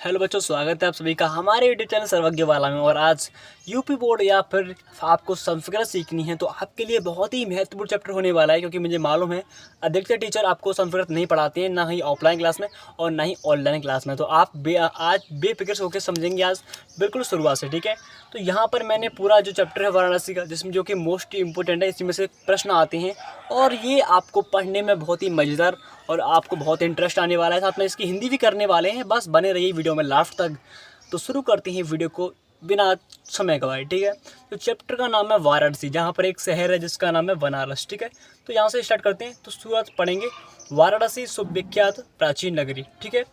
Hello बच्चों, स्वागत है आप सभी का हमारे यूट्यूब चैनल सर्वज्ञ वाला में। और आज यूपी बोर्ड या फिर आपको संस्कृत सीखनी है तो आपके लिए बहुत ही महत्वपूर्ण चैप्टर होने वाला है, क्योंकि मुझे मालूम है अधिकतर टीचर आपको संस्कृत नहीं पढ़ाते हैं, ना ही ऑफलाइन क्लास में और ना ही ऑनलाइन क्लास में। तो आप आज बेफिक्र होकर समझेंगे आज बिल्कुल शुरुआत से, ठीक है। तो यहाँ पर मैंने पूरा जो चैप्टर है वाराणसी का, जिसमें जो कि मोस्ट इंपॉर्टेंट है, इसी में से प्रश्न आते हैं और ये आपको पढ़ने में बहुत ही मज़ेदार और आपको बहुत इंटरेस्ट आने वाला है। साथ में इसकी हिंदी भी करने वाले हैं, बस बने रहिए वीडियो में लास्ट तक। तो शुरू करते हैं वीडियो को बिना समय गवाए, ठीक है। तो चैप्टर का नाम है वाराणसी, जहाँ पर एक शहर है जिसका नाम है बनारस, ठीक है। तो यहाँ से स्टार्ट करते हैं। तो शुरुआत पढ़ेंगे वाराणसी सुविख्यात प्राचीन नगरी, ठीक है।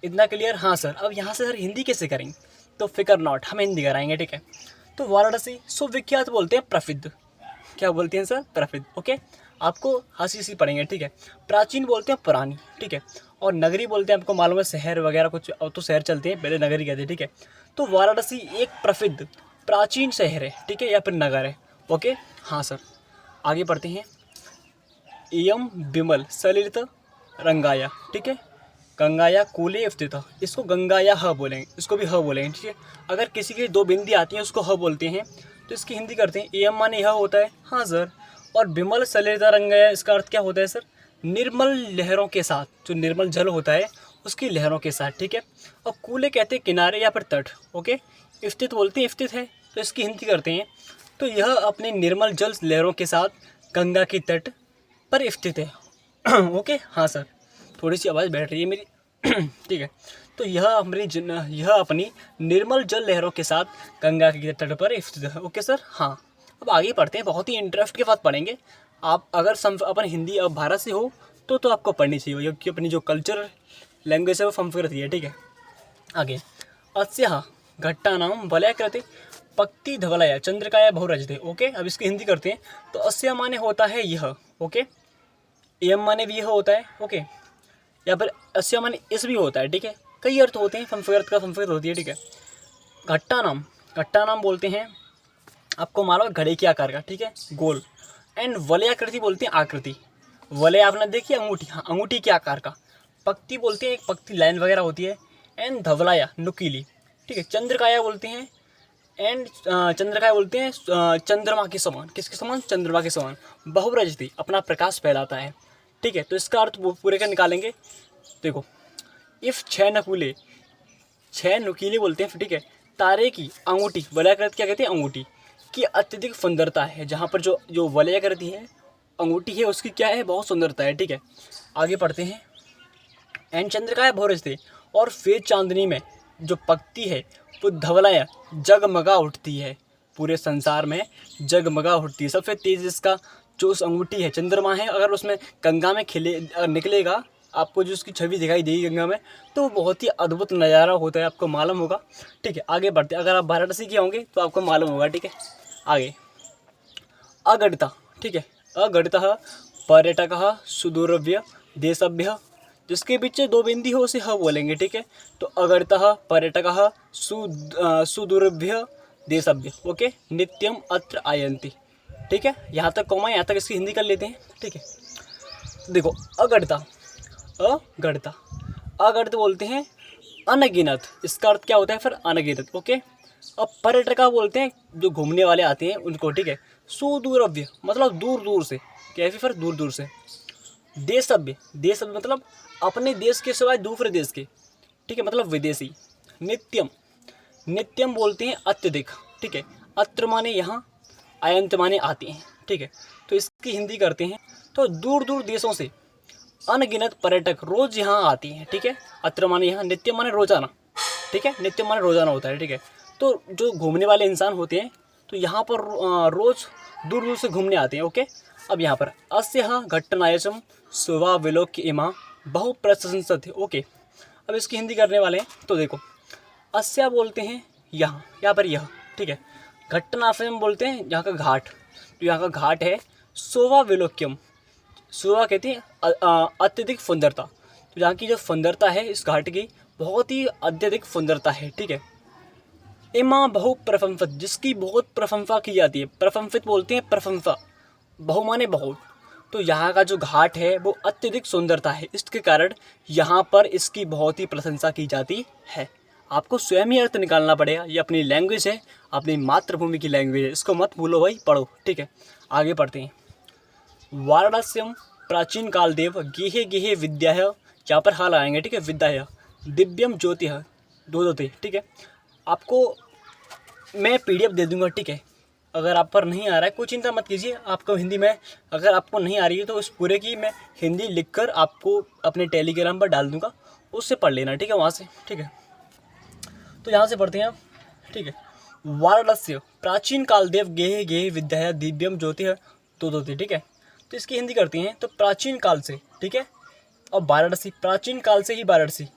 इतना क्लियर? हाँ सर। अब यहाँ से सर हिंदी कैसे करेंगे? तो फिकर नॉट, हम हिंदी कराएंगे, ठीक है। तो वाराणसी सुविख्यात बोलते हैं प्रसिद्ध, क्या बोलते हैं सर? प्रसिद्ध, ओके। आपको हंसी सी पढ़ेंगे, ठीक है। प्राचीन बोलते हैं पुरानी, ठीक है। और नगरी बोलते हैं, आपको मालूम है शहर वगैरह कुछ, अब तो शहर चलते हैं, पहले नगरी कहते हैं, ठीक है। तो वाराणसी एक प्रसिद्ध प्राचीन शहर है, ठीक है, या फिर नगर है, ओके। हाँ सर। आगे पढ़ते हैं। इयम विमल सलिलित रंगाया, ठीक है। गंगाया कूले स्थित, इसको गंगाया ह बोलेंगे, इसको भी ह बोलेंगे, ठीक है। अगर किसी की दो बिंदी आती हैं उसको ह बोलते हैं, तो इसकी हिंदी करते हैं। एयम माने यह होता है, हाँ सर। और विमल सलिलता रंगाया, इसका अर्थ क्या होता है सर? निर्मल लहरों के साथ, जो निर्मल जल होता है उसकी लहरों के साथ, ठीक है। और कूले कहते हैं किनारे या फिर तट, ओके। स्थित बोलते हैं स्थित है, तो इसकी हिंदी करते हैं। तो यह अपने निर्मल जल लहरों के साथ गंगा की तट पर स्थित है ओके। हाँ सर, थोड़ी सी आवाज़ बैठ रही है मेरी ठीक है। तो यह अपनी निर्मल जल लहरों के साथ गंगा के तट पर स्थित है, ओके सर। हाँ, अब आगे पढ़ते हैं, बहुत ही इंटरेस्ट के साथ पढ़ेंगे। आप अगर अपन हिंदी अब भारत से हो तो आपको पढ़नी चाहिए, क्योंकि अपनी जो कल्चर लैंग्वेज है वो संस्कृत ही है, ठीक है। आगे अस्या घट्टानाम वलय कृते पक्ति धवलया चंद्रकाया बहुरजते, ओके। अब इसकी हिंदी करते हैं। तो अस्या माने होता है यह, ओके। एम माने भी यह होता है, ओके। या फिर अस्या माने इस भी होता है, ठीक है। कई अर्थ होते हैं, संस्कृत का संस्कृत होती है, ठीक है। घट्टा नाम बोलते हैं, आपको मालूम है घड़े के आकार का, ठीक है, गोल। एंड वलयाकृति बोलते हैं आकृति, वलय आपने देखी अंगूठी, हाँ अंगूठी के आकार का। पक्ति बोलते हैं एक पक्ति लाइन वगैरह होती है। एंड धवलाया नुकीली, ठीक है। चंद्रकाया बोलते हैं, एंड चंद्रकाया बोलते हैं चंद्रमा के समान, किसके समान? चंद्रमा के समान। बहुरजती, अपना प्रकाश फैलाता है, ठीक है। तो इसका अर्थ पूरे का निकालेंगे। देखो, इफ छह नुकीले बोलते हैं, ठीक है। तारे की अंगूठी, वलयाकृति क्या कहते हैं? अंगूठी की अत्यधिक सुंदरता है, जहाँ पर जो वलयाकृति है अंगूठी है उसकी क्या है? बहुत सुंदरता है, ठीक है। आगे पढ़ते हैं। एंड चंद्रकाया बहुरजते, और फिर चांदनी में जो पक्ति है वो धवलाया जगमगा उठती है, पूरे संसार में जगमगा उठती है। सबसे तेज इसका जो उस अंगूठी है चंद्रमा है, अगर उसमें गंगा में निकलेगा, आपको जो उसकी छवि दिखाई देगी गंगा में, तो वो बहुत ही अद्भुत नज़ारा होता है, आपको मालूम होगा, ठीक है। आगे बढ़ते हैं, अगर आप वाराणसी के होंगे तो आपको मालूम होगा, ठीक है। आगे अगणिता, ठीक है। अगणितः पर्यटकः सुदूरव्य देशभ्य, जिसके पीछे दो बिंदी हो उसे ह बोलेंगे, ठीक है। तो अगणितः पर्यटकः सुदूरभ्य देशभ्य, ओके। नित्यम अत्र आयन्ति, ठीक है। यहाँ तक कॉमा, यहाँ तक इसकी हिंदी कर लेते हैं, ठीक है। देखो, अगणिता अगणित बोलते हैं अनगिनत, इसका अर्थ क्या होता है फिर? अनगिनत, ओके। अब पर्यटका बोलते हैं जो घूमने वाले आते हैं उनको, ठीक है। सुदूरव्य मतलब दूर दूर से, कैसे फिर? दूर दूर से। देशभ्य मतलब अपने देश के सिवाय दूसरे देश के, ठीक है, मतलब विदेशी। नित्यम बोलते हैं अत्यधिक, ठीक है। अत्र माने यहाँ, अयंत माने आते हैं, ठीक है। तो इसकी हिंदी करते हैं। तो दूर दूर देशों से अनगिनत पर्यटक रोज यहाँ आते हैं, ठीक है। अत्र माने यहाँ, नित्य माने रोजाना, ठीक है। नित्य माने रोजाना होता है, ठीक है। तो जो घूमने वाले इंसान होते हैं तो यहाँ पर रोज दूर दूर से घूमने आते हैं, ओके। अब यहाँ पर अस्या घट्टनायचम सुवा विलोक्य इमा बहु प्रशंसित, ओके। अब इसकी हिंदी करने वाले हैं। तो देखो, अस्या बोलते हैं यहाँ पर यह, ठीक है। घट्टनाश्रम बोलते हैं यहाँ का घाट, तो यहाँ का घाट है। सोवा विलोक्यम, सोवा कहते हैं अत्यधिक सुंदरता, तो यहाँ की जो सुंदरता है इस घाट की बहुत ही अत्यधिक सुंदरता है, ठीक है। इमा बहु प्रशंसित, जिसकी बहुत प्रशंसा की जाती है। प्रशंसित बोलते हैं प्रशंसा, बहु माने बहुत। तो यहाँ का जो घाट है वो अत्यधिक सुंदरता है, इसके कारण यहाँ पर इसकी बहुत ही प्रशंसा की जाती है। आपको स्वयं ही अर्थ निकालना पड़ेगा। ये अपनी लैंग्वेज है, अपनी मातृभूमि की लैंग्वेज है, इसको मत भूलो भाई, पढ़ो। ठीक है, आगे पढ़ते हैं। वाराणस्यम प्राचीन काल देव गेहे गेहे विद्या है, यहाँ पर हाल आएंगे। ठीक है, विद्या है दिव्यम ज्योति है दो दो थे। ठीक है, आपको मैं PDF दे दूंगा। ठीक है, अगर आप पर नहीं आ रहा है कोई चिंता मत कीजिए, आपको हिंदी में अगर आपको नहीं आ रही है तो उस पूरे की मैं हिंदी लिखकर आपको अपने टेलीग्राम पर डाल दूंगा, उससे पढ़ लेना। ठीक है, वहाँ से। ठीक है, तो यहाँ से पढ़ते हैं आप। ठीक है, वाराणस्य प्राचीन काल देव गेहे गेहे विद्या दिव्यम ज्योति है दो दो थी। ठीक है, तो इसकी हिंदी करती हैं। तो प्राचीन काल से, ठीक है, और वाराणसी, प्राचीन काल से ही वाराणसी।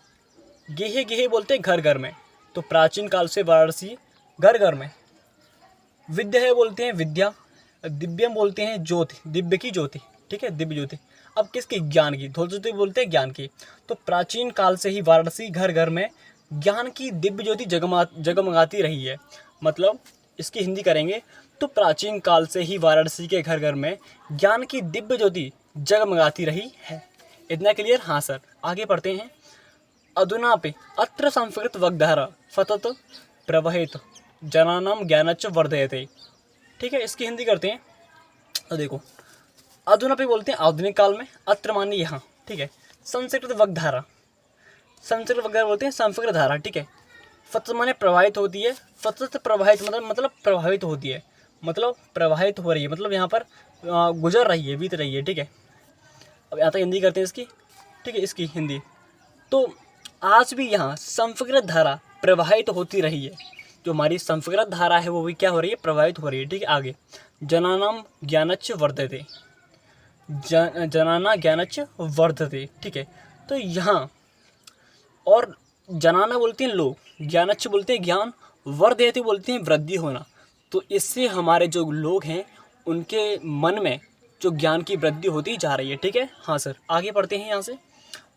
गेहे गेहे बोलते हैं घर घर में, तो प्राचीन काल से वाराणसी घर घर में। विद्या है बोलते हैं विद्या, दिव्यम बोलते हैं ज्योति, दिव्य की ज्योति। ठीक है, दिव्य ज्योति। अब किसकी? ज्ञान की। ध्वजज्योति बोलते हैं ज्ञान की। तो प्राचीन काल से ही वाराणसी घर घर में ज्ञान की दिव्य ज्योति जगमगाती रही है। मतलब इसकी हिंदी करेंगे तो प्राचीन काल से ही वाराणसी के घर घर में ज्ञान की दिव्य ज्योति जगमगाती रही है। इतना क्लियर? हाँ सर। आगे पढ़ते हैं। अधुनापि अत्र संस्कृत वग्धारा सतत प्रवहित जनानाम ज्ञानच्च वर्धयते। ठीक है, इसकी हिंदी करते हैं। तो देखो, अधुनापि बोलते हैं आधुनिक काल में, अत्र माने यहाँ। ठीक है, संस्कृत वग्धारा, संस्कृत वग्धारा बोलते हैं संस्कृत धारा। ठीक है, सतत माने प्रवाहित होती है, सतत प्रवाहित मतलब प्रभावित होती है, मतलब प्रवाहित हो रही है, मतलब यहाँ पर गुजर रही है, बीत रही है। ठीक है, अब यहाँ तक हिंदी करते हैं इसकी। ठीक है, इसकी हिंदी। तो आज भी यहाँ संस्कृत धारा प्रवाहित होती रही है। जो हमारी संस्कृत धारा है वो भी क्या हो रही है? प्रवाहित हो रही है। ठीक है, आगे जनानाम ज्ञानच्च वर्धते, जनाना ज्ञानच्च वर्धते। ठीक है, तो यहाँ और जनाना बोलते हैं लोग, ज्ञानच्च बोलते हैं ज्ञान, वर्धयते बोलते हैं वृद्धि होना। तो इससे हमारे जो लोग हैं उनके मन में जो ज्ञान की वृद्धि होती जा रही है। ठीक है, हाँ सर। आगे पढ़ते हैं यहाँ से।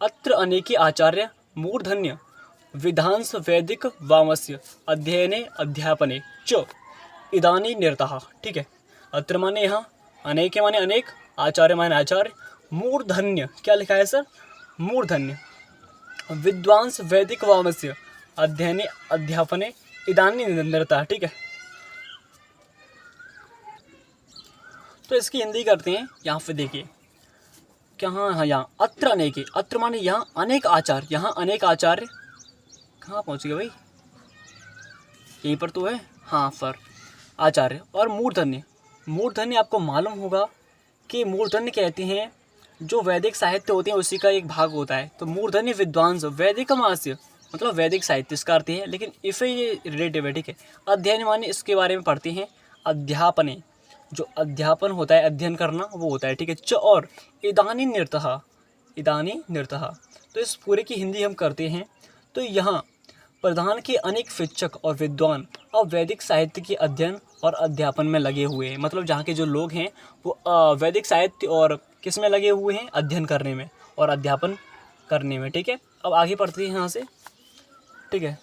अत्र अनेके आचार्य मूर्धन्य विधांस वैदिक वामस्य अध्ययने अध्यापने च इदानी निरतः। ठीक है, अत्र माने यहाँ, अनेके माने अनेक, आचार्य माने आचार्य, मूर्धन्य क्या लिखा है सर? मूर्धन्य विद्वांस वैदिक वामस्य अध्ययने अध्यापने इदानी निरतः। ठीक है, तो इसकी हिंदी करते हैं। यहाँ पे देखिए क्या, हाँ यहाँ अत्र अनेके, अत्र माने यहाँ अनेक आचार्य, यहाँ अनेक आचार्य कहाँ पहुँच गए भाई? यहीं पर तो है, हाँ सर, आचार्य। और मूर्धन्य, मूर्धन्य आपको मालूम होगा कि मूर्धन्य कहते हैं जो वैदिक साहित्य होते हैं उसी का एक भाग होता है। तो मूर्धन्य विद्वांस वैदिक मास्य मतलब वैदिक साहित्य इसका अर्थ है, लेकिन इसे ये रिलेटिव है। ठीक है, अध्ययन माने इसके बारे में पढ़ते हैं, अध्यापने जो अध्यापन होता है, अध्ययन करना, वो होता है। ठीक है, च और इदानी निरतः, इदानी निरतः। तो इस पूरे की हिंदी हम करते हैं। तो यहाँ प्रधान के अनेक शिक्षक और विद्वान और वैदिक साहित्य के अध्ययन और अध्यापन में लगे हुए हैं। मतलब जहाँ के जो लोग हैं वो वैदिक साहित्य और किस में लगे हुए हैं? अध्ययन करने में और अध्यापन करने में। ठीक है, अब आगे पढ़ते हैं यहाँ से। ठीक है,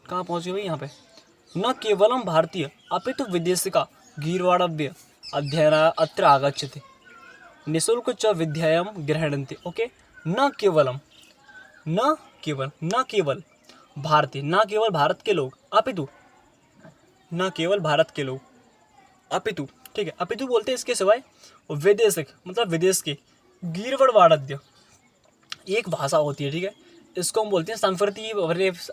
कहाँ पहुँच गए भाई? यहाँ पे न केवलम भारतीय अपितु विदेशी का गीर्वाणव्य अध्ययन अत्र आगच्छति निःशुल्क च विद्यायां गृह्णन्ति। ओके, न केवल भारतीय, न केवल भारत के लोग, अपितु न केवल भारत के लोग, अपितु। ठीक है, अपितु बोलते हैं इसके सिवाय वैदेशिक मतलब विदेश के, गीर्वाणवाद्य एक भाषा होती है। ठीक है, इसको हम बोलते हैं संस्कृति,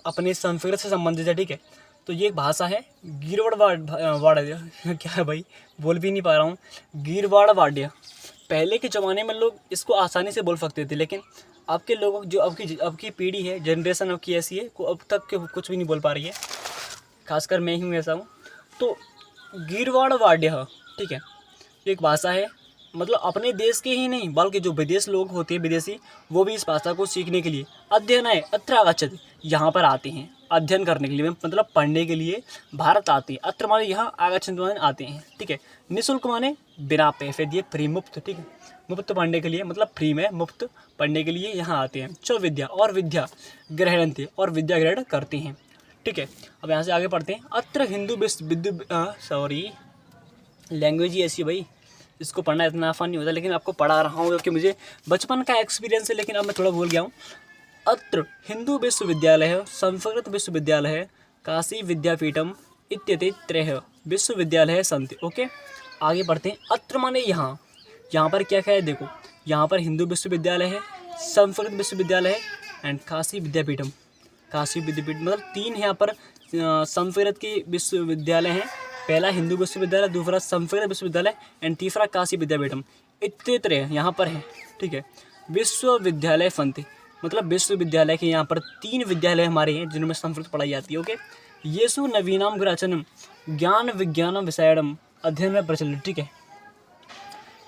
अपने संस्कृत से संबंधित है। ठीक है, तो ये एक भाषा है गीर्वाणवाड्य क्या है भाई, बोल भी नहीं पा रहा हूँ, गीर्वाणवाड्य। पहले के ज़माने में लोग इसको आसानी से बोल सकते थे, लेकिन आपके लोगों जो आपकी पीढ़ी है, जनरेशन आपकी ऐसी है को अब तक के कुछ भी नहीं बोल पा रही है, खासकर मैं ही हूँ ऐसा हूँ। तो गीर्वाणवाड्य, ठीक है, एक भाषा है, मतलब अपने देश के ही नहीं बल्कि जो विदेश लोग होते हैं, विदेशी, वो भी इस भाषा को सीखने के लिए अध्ययन है अत्र आगच्छति, यहाँ पर आते हैं अध्ययन करने के लिए, मतलब पढ़ने के लिए भारत आते हैं। अत्र माने यहाँ, आगच्छति माने आते हैं। ठीक है, निःशुल्क माने बिना पैसे दिए, फ्री, मुफ्त। ठीक है, मुफ्त पढ़ने के लिए मतलब फ्री में मुफ्त पढ़ने के लिए यहाँ आते हैं। च विद्या और विद्या ग्रहणन्ति और विद्या ग्रहण करते हैं। ठीक है, अब यहाँ से आगे पढ़ते हैं। अत्र हिंदू सॉरी लैंग्वेज ही ऐसी भाई, इसको पढ़ना इतना आसान नहीं होता, लेकिन आपको पढ़ा रहा हूँ क्योंकि मुझे बचपन का एक्सपीरियंस है, लेकिन अब मैं थोड़ा भूल गया हूँ। अत्र हिंदू विश्वविद्यालय संस्कृत विश्वविद्यालय काशी विद्यापीठम इत्यते त्रयः विश्वविद्यालय सन्ति। ओके, आगे बढ़ते हैं। अत्र माने यहाँ, यहाँ पर क्या क्या है देखो, यहाँ पर हिंदू विश्वविद्यालय है, संस्कृत विश्वविद्यालय है एंड काशी विद्यापीठम। काशी विद्यापीठ मतलब 3 यहाँ पर संस्कृत के विश्वविद्यालय हैं, पहला हिंदू विश्वविद्यालय, दूसरा संस्कृत विश्वविद्यालय एंड तीसरा काशी विद्यापीठम इत्यत्र यहाँ पर है। ठीक है, विश्वविद्यालय सन्ति मतलब विश्वविद्यालय के यहाँ पर 3 विद्यालय हमारे हैं जिनमें संस्कृत पढ़ाई जाती है। ओके, येषु नवीनाम गुराचनम ज्ञान विज्ञानम विषयम अध्ययन में प्रचलित। ठीक है,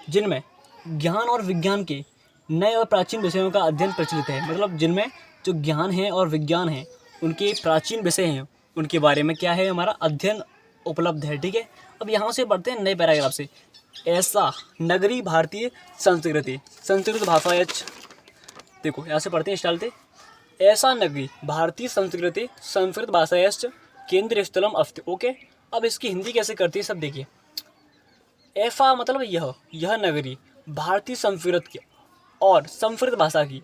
जिनमें ज्ञान और विज्ञान के नए और प्राचीन विषयों का अध्ययन प्रचलित है, मतलब जिनमें जो ज्ञान है और विज्ञान है उनके प्राचीन विषय हैं उनके बारे में क्या है हमारा अध्ययन उपलब्ध है। ठीक है, अब यहाँ से बढ़ते हैं नए पैराग्राफ से। ऐसा नगरी भारतीय संस्कृति संस्कृत भाषा, देखो यहाँ से पढ़ते हैं, डालते ऐसा नगरी भारतीय संस्कृति संस्कृत भाषायाश्च केंद्र स्थलम अस्ति। ओके, अब इसकी हिंदी कैसे करती है सब देखिए। ऐसा मतलब यह नगरी भारतीय संस्कृत की और संस्कृत भाषा की,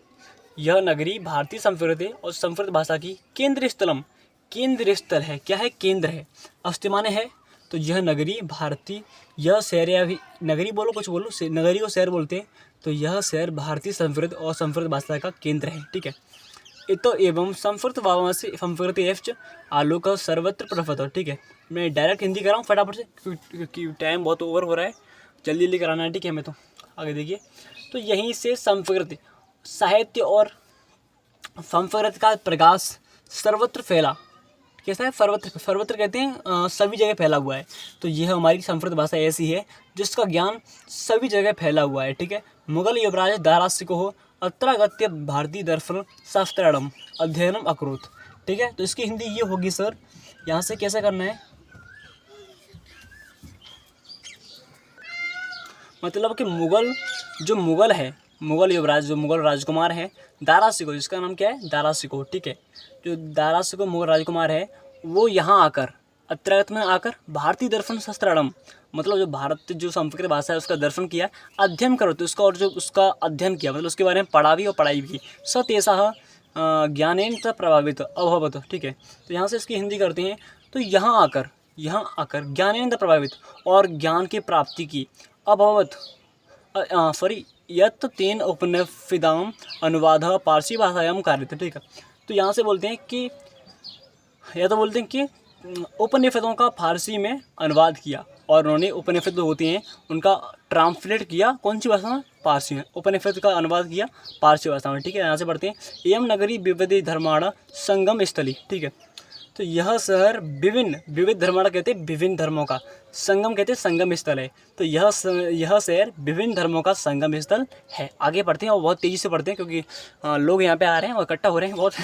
यह नगरी भारतीय संस्कृति और संस्कृत भाषा की केंद्र स्थलम, केंद्र स्थल है, क्या है केंद्र है, अस्ति माने है, तो यह नगरी भारतीय, यह शहर या भी नगरी बोलो कुछ बोलो, नगरी को शहर बोलते हैं, तो यह शहर भारतीय संस्कृत और संस्कृत भाषा का केंद्र है। ठीक है, इतो एवं संस्कृत भाषा संस्कृत एवं आलोक सर्वत्र प्रफुल्लित। ठीक है, मैं डायरेक्ट हिंदी कर रहा हूँ फटाफट से क्योंकि टाइम बहुत ओवर हो रहा है, जल्दी जल्दी कराना है। ठीक है, हमें तो आगे देखिए, तो यहीं से संस्कृत साहित्य और संस्कृत का प्रकाश सर्वत्र फैला। कैसा है, सर्वत्र कहते हैं सभी जगह फैला हुआ है, तो यह हमारी संस्कृत भाषा ऐसी है जिसका ज्ञान सभी जगह फैला हुआ है। ठीक है, मुगल युवराज दारासिकोह अत्रागत्य भारतीय दर्शन शास्त्राणम अध्ययनम अकरोत्। ठीक है, तो इसकी हिंदी ये होगी सर, यहाँ से कैसे करना है, मतलब कि मुगल है, मुगल युवराज जो मुगल राजकुमार है दारासिकोह, जिसका नाम क्या है दारासिकोह। ठीक है, जो दारासिकोह मुगल राजकुमार है वो यहाँ आकर अत्रागत में आकर भारतीय दर्शन शास्त्राणम मतलब जो भारत जो संस्कृत भाषा है उसका दर्शन किया, अध्ययन करो तो उसका, और जो उसका अध्ययन किया मतलब उसके बारे में पढ़ा भी और पढ़ाई भी की, स तेषाः ज्ञानेन च प्रभावित अभवत। ठीक है, तो यहाँ से इसकी हिंदी करते हैं, तो यहाँ आकर ज्ञानेन च प्रभावित और ज्ञान की प्राप्ति की, अभवत यत् तेन उपनिषदाम अनुवाद पारसी भाषायां कारित। ठीक है, तो यहाँ से बोलते हैं कि या तो बोलते हैं कि उपनिषदों का फारसी में अनुवाद किया और उन्होंने उपनिषद होते हैं उनका ट्रांसलेट किया कौन सी भाषा में, पारसी में, उपनिषद का अनुवाद किया पारसी भाषा में। ठीक है, यहाँ से पढ़ते हैं एवं नगरी विविध धर्माण संगम स्थली। ठीक है, तो यह शहर विविध धर्माण कहते हैं विभिन्न धर्मों का, संगम कहते हैं संगम स्थल है, तो यह शहर विभिन्न धर्मों का संगम स्थल है। आगे पढ़ते हैं और बहुत तेज़ी से पढ़ते हैं क्योंकि लोग यहाँ पे आ रहे हैं और इकट्ठा हो रहे हैं बहुत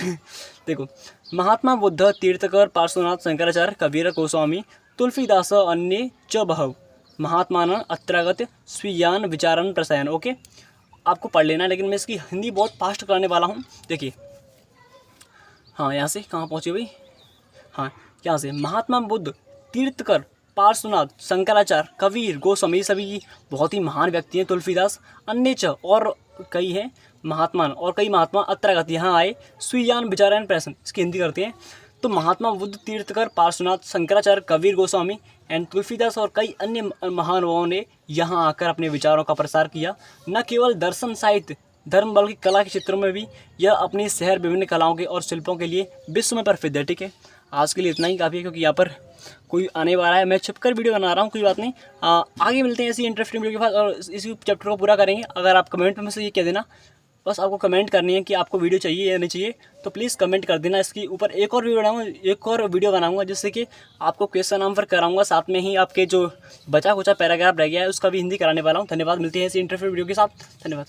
देखो, महात्मा बुद्ध तीर्थकर पार्श्वनाथ शंकराचार्य कबीर गोस्वामी तुलसीदास अन्य च बहव महात्मान अत्रागत स्वीयान विचारन प्रसायन। ओके, आपको पढ़ लेना, लेकिन मैं इसकी हिंदी बहुत फास्ट करने वाला हूँ। देखिए, हाँ यहाँ से कहाँ पहुँचे भाई, हाँ यहाँ से महात्मा बुद्ध तीर्थकर पार्श्वनाथ शंकराचार्य कबीर गोस्वामी सभी बहुत ही महान व्यक्ति हैं, तुलसीदास अन्य च और कई हैं महात्मान और कई महात्मा अत्रागत यहाँ आए स्वीयान विचारायण प्रसन्न। इसकी हिंदी करते हैं, तो महात्मा बुद्ध तीर्थकर पार्श्वनाथ शंकराचार्य कबीर गोस्वामी एंड तुलसीदास और कई अन्य महानुभावों ने यहाँ आकर अपने विचारों का प्रसार किया। न केवल दर्शन साहित्य धर्म बल्कि कला के क्षेत्रों में भी यह अपने शहर विभिन्न कलाओं के और शिल्पों के लिए विश्व में प्रसिद्ध है। ठीक है, आज के लिए इतना ही काफ़ी है क्योंकि यहाँ पर कोई आने वाला है, मैं छिपकर वीडियो बना रहा हूँ, कोई बात नहीं। आगे मिलते हैं ऐसी इंटरेस्टिंग वीडियो के बाद और इसी चैप्टर को पूरा करेंगे। अगर आप कमेंट में से ये कह देना, बस आपको कमेंट करनी है कि आपको वीडियो चाहिए या नहीं चाहिए, तो प्लीज़ कमेंट कर देना। इसके ऊपर एक और वीडियो बनाऊंगा जिससे कि आपको क्वेश्चन आंसर कराऊंगा, साथ में ही आपके जो बचा कुचा पैराग्राफ रह गया है उसका भी हिंदी कराने वाला हूँ। धन्यवाद, मिलती है ऐसी इंटरेस्टिंग वीडियो के साथ, धन्यवाद।